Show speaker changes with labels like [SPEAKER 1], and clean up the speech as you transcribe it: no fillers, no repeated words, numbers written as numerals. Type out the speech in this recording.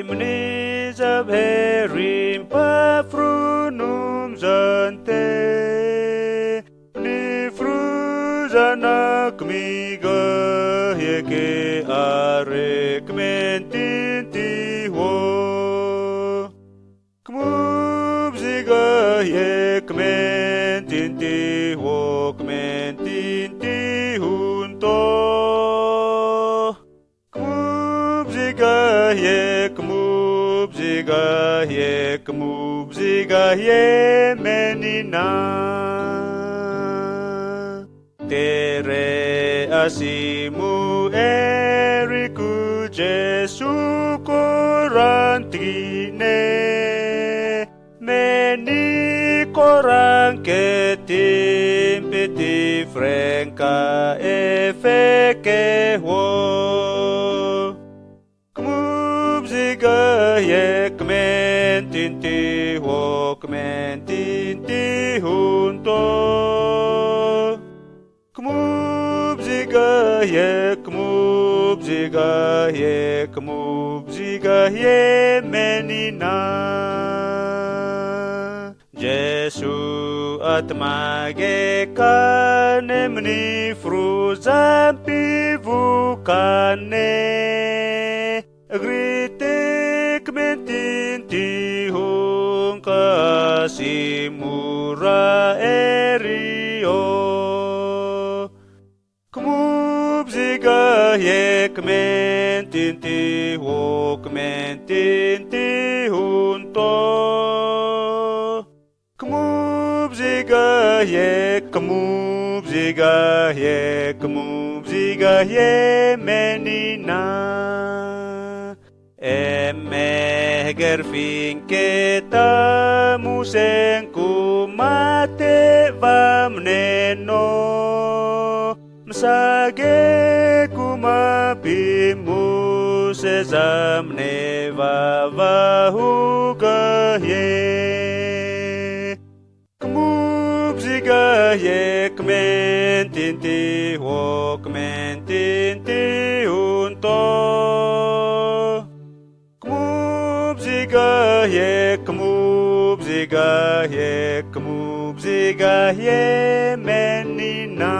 [SPEAKER 1] mnizab herim pafrunum zante mni fruzanak miga yeke arek mentinti ho kmubziga yek mentinti ho kmentinti hunto kmubziga ye menina tere asimu eriku Jesu korantine meni korang ketim peti frenka efeke wo kmubziga ye kmentinti ho kmentinti hunto kmubziga ye menina Jesu atmage kanemni fruzampi vukane Gritek mentinti hong kasimura erio kmubziga yek mentinti hong mentinti hunto kmubziga ye menina Emmeger finketa musenku mate vamneno Msage kumapimu sezamne vavahugahye Kmubziga ye kmentinti ho kmentinti hunto kmubziga ye menina